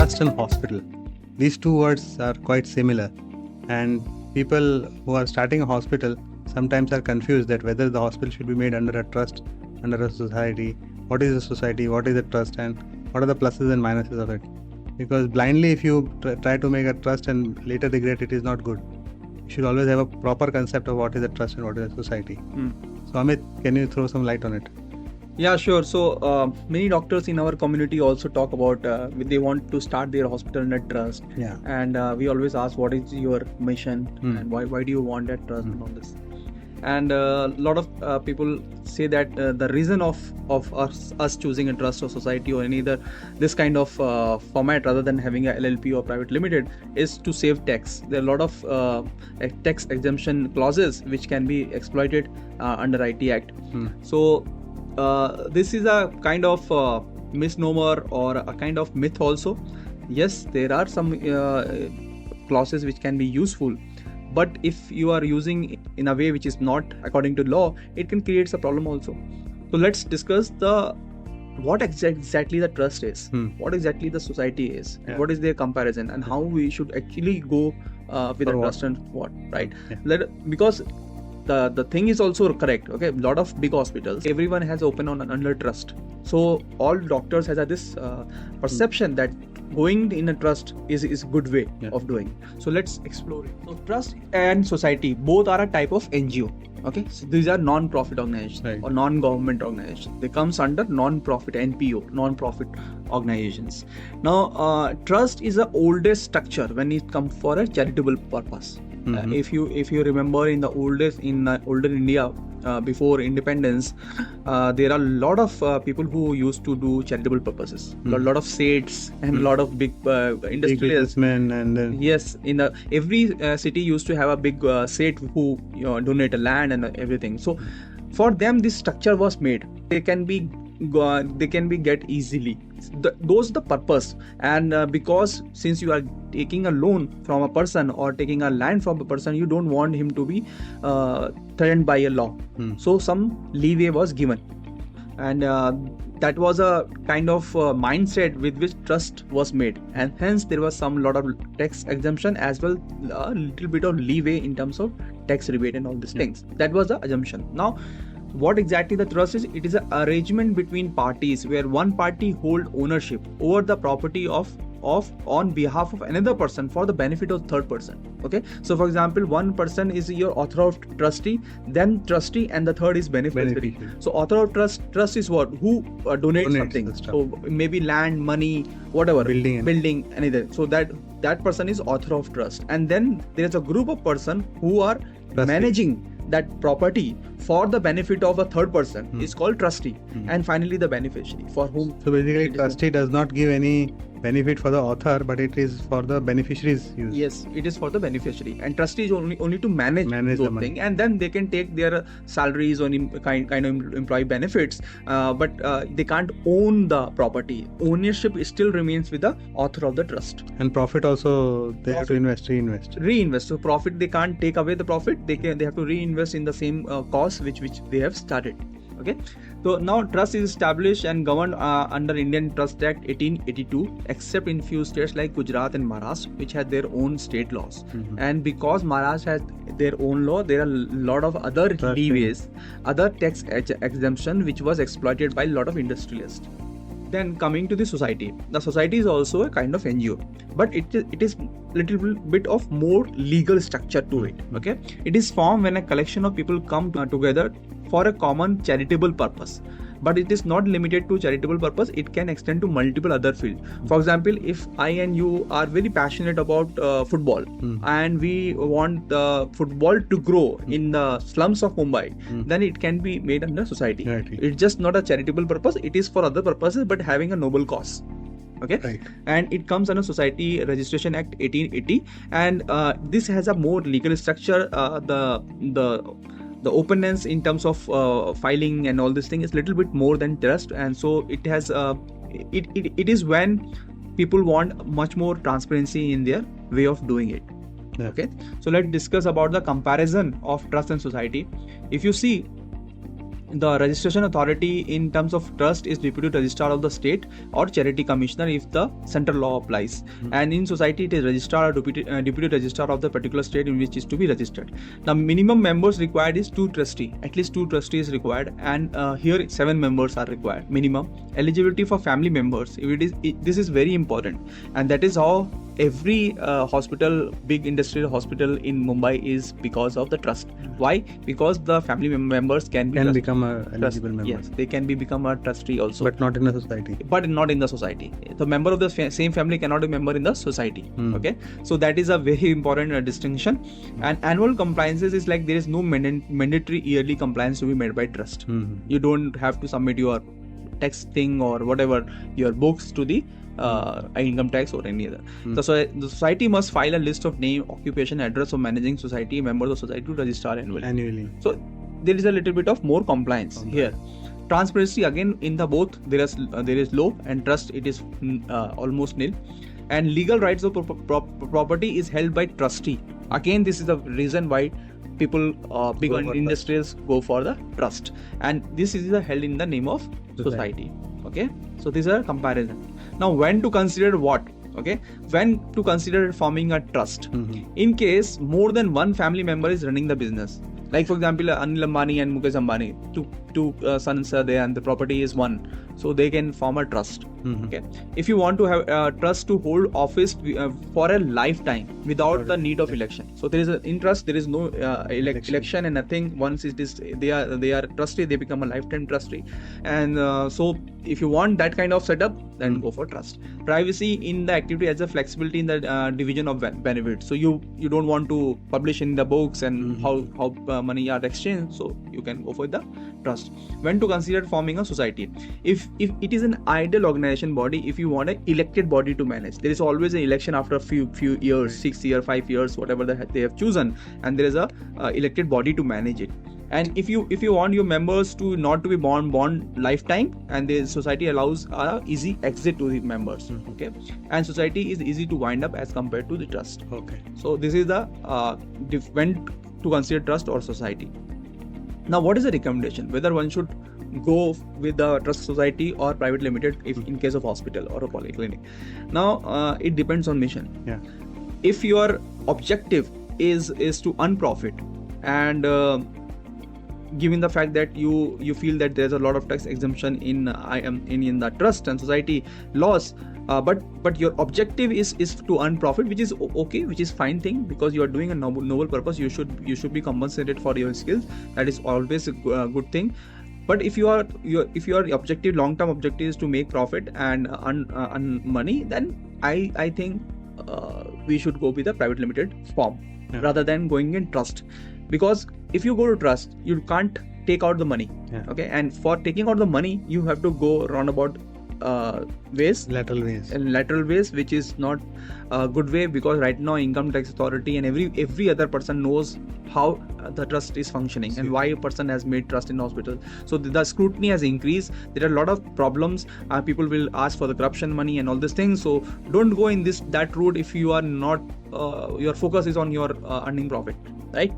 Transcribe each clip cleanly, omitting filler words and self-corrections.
trust and hospital. These two words are quite similar, and people who are starting a hospital sometimes are confused that whether the hospital should be made under a trust, under a society, what is a society, what is a trust, and what are the pluses and minuses of it. Because blindly, if you try to make a trust and later regret, it is not good. You should always have a proper concept of what is a trust and what is a society. So Amit, can you throw some light on it? Yeah, sure. So many doctors in our community also talk about they want to start their hospital in a trust. Yeah. And we always ask, what is your mission and why do you want that trust and all this? And a lot of people say that the reason of us choosing a trust or society or any other this kind of format rather than having a LLP or private limited is to save tax. There are a lot of tax exemption clauses which can be exploited under IT Act. So this is a kind of misnomer or a kind of myth also. Yes, there are some clauses which can be useful, but if you are using in a way which is not according to law, it can create a problem also. So let's discuss what exactly the trust is, what exactly the society is, what is their comparison, and how we should actually go with a trust and what, right? Because the thing is also correct. Okay, a lot of big hospitals, everyone has open on under trust. So all doctors has this perception that going in a trust is good way of doing. So let's explore it. So trust and society both are a type of NGO. Okay, so these are non-profit organizations or non-government organizations. They comes under non-profit NPO, non-profit organizations. Now, trust is the oldest structure when it comes for a charitable purpose. If you remember in the older India before independence, there are a lot of people who used to do charitable purposes. A lot of Seths and a lot of big industrialists. And then Yes, in every city used to have a big Seth who donate a land and everything. So for them, this structure was made. They can be get easily. Those the purpose, and because since you are taking a loan from a person or taking a land from a person, you don't want him to be threatened by a law. So some leeway was given, and that was a kind of mindset with which trust was made, and hence there was some lot of tax exemption as well, a little bit of leeway in terms of tax rebate and all these things. That was the assumption. Now, what exactly the trust is? It is an arrangement between parties where one party hold ownership over the property of on behalf of another person for the benefit of third person. Okay, so for example, one person is your author of trustee, then trustee, and the third is beneficiary. So author of trust is what? Who donates something. So maybe land, money, whatever, building, anything. So that person is author of trust, and then there is a group of person who are managing that property for the benefit of a third person is called trustee, and finally the beneficiary for whom. So basically, trustee does not give any benefit for the author, but it is for the beneficiary's use. Yes, it is for the beneficiary, and trustee is only to manage those things, and then they can take their salaries or kind of employee benefits, but they can't own the property. Ownership still remains with the author of the trust. And profit also they have to reinvest. So profit, they can't take away the profit. They have to reinvest in the same cause which they have started. Okay, so now trust is established and governed under Indian Trust Act 1882, except in few states like Gujarat and Maharashtra, which had their own state laws. And because Maharashtra has their own law, there are a lot of other leeways, other tax exemption which was exploited by a lot of industrialists. Then coming to the society is also a kind of NGO, but it is little bit of more legal structure to it. Okay, it is formed when a collection of people come together for a common charitable purpose, but it is not limited to charitable purpose. It can extend to multiple other fields. For example, if I and you are very passionate about football, and we want the football to grow in the slums of Mumbai, then it can be made under society. It's just not a charitable purpose. It is for other purposes, but having a noble cause. Okay, and it comes under Society Registration Act 1880, and this has a more legal structure. The openness in terms of filing and all this thing is little bit more than trust, and so it has it is when people want much more transparency in their way of doing it. Okay, so let's discuss about the comparison of trust and society. If you see, The registration authority in terms of trust is Deputy Registrar of the State or Charity Commissioner if the central law applies. And in society, it is Registrar or Deputy Registrar of the particular state in which is to be registered. The minimum members required is 2 trustees. At least 2 trustees required, and here 7 members are required minimum. Eligibility for family members. This is very important, and that is how every hospital, big industrial hospital in Mumbai is because of the trust. Why? Because the family members can become a eligible member. Yes, they can become a trustee also, but not in the society. But not in the society. The member of the same family cannot be member in the society. Okay, so that is a very important distinction. And annual compliances is like there is no mandatory yearly compliance to be made by trust. You don't have to submit your tax thing or whatever, your books to the income tax or any other. The society must file a list of name, occupation, address of managing society, members of society to register annually. So there is a little bit of more compliance here. Transparency, again, in the both there is low, and trust it is almost nil. And legal rights of property is held by trustee. Again, this is the reason why people big industries go for the trust, and this is held in the name of society. Okay, so these are comparison. Now, when to consider what? Okay, when to consider forming a trust? In case more than one family member is running the business, like for example Anil Ambani and Mukesh Ambani, two sons are there and the property is one, so they can form a trust. Okay, if you want to have a trust to hold office for a lifetime without the need of election, so there is in trust there is no election and nothing. Once it is they are trustee, they become a lifetime trustee. And so if you want that kind of setup, then go for trust. Privacy in the activity has a flexibility in the division of benefits. So you don't want to publish in the books and how money are exchanged, so you can go for the trust. When to consider forming a society? If it is an ideal organization body, if you want an elected body to manage, there is always an election after a few years, 6 years, 5 years, whatever they have chosen, and there is a elected body to manage it. And if you want your members to not to be born lifetime, and the society allows a easy exit to the members. Okay, and society is easy to wind up as compared to the trust. Okay, so this is the when to consider trust or society. Now, what is the recommendation? Whether one should go with the trust society or private limited if in case of hospital or a polyclinic. Now, it depends on mission. Yeah. If your objective is to earn profit, and given the fact that you feel that there's a lot of tax exemption in the trust and society laws, but your objective is to earn profit, which is okay, which is fine thing, because you are doing a noble purpose. You should be compensated for your skills. That is always a good thing. But if your objective, long-term objective is to make profit and earn money, then I think we should go with a private limited form rather than going in trust. Because if you go to trust, you can't take out the money. Okay, and for taking out the money, you have to go roundabout lateral ways, which is not a good way, because right now income tax authority and every other person knows how the trust is functioning and why a person has made trust in hospital. So the scrutiny has increased. There are a lot of problems. People will ask for the corruption money and all these things. So don't go in that route if you are not your focus is on your earning profit, right?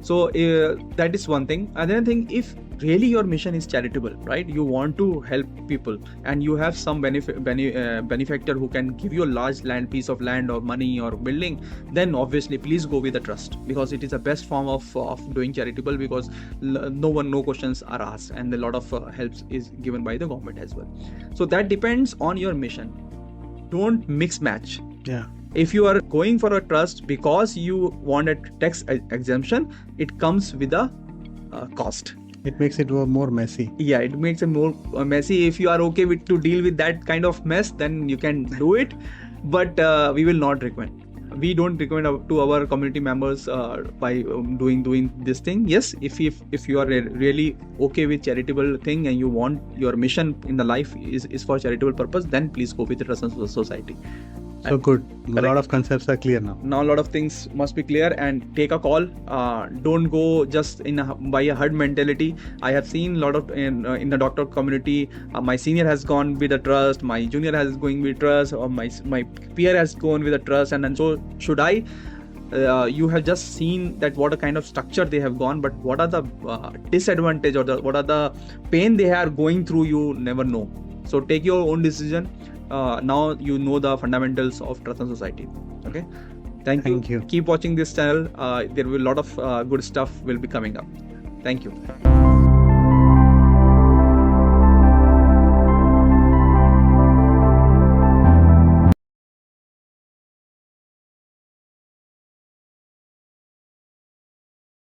So that is one thing. Another thing, if really your mission is charitable, right, you want to help people, and you have some benefactor who can give you a large piece of land or money or building, then obviously please go with the trust, because it is the best form of doing charitable, because no questions are asked, and a lot of help is given by the government as well. So that depends on your mission. Don't mix match. If you are going for a trust because you want a tax exemption, it comes with a cost. It makes it more messy. Yeah, it makes it more messy. If you are okay to deal with that kind of mess, then you can do it. But we will not recommend. We don't recommend to our community members by doing this thing. Yes, if you are really okay with charitable thing and you want your mission in the life is for charitable purpose, then please go with the trust and society. So good. A lot of concepts are clear now. Now a lot of things must be clear, and take a call. Don't go just by a herd mentality. I have seen a lot of in the doctor community. My senior has gone with a trust. My junior has going with trust, or my peer has gone with a trust, and so should I. you have just seen that what a kind of structure they have gone, but what are the disadvantage or what are the pain they are going through, you never know. So take your own decision. Now you know the fundamentals of trust and society. Okay, thank you. Keep watching this channel. There will be a lot of good stuff will be coming up. Thank you.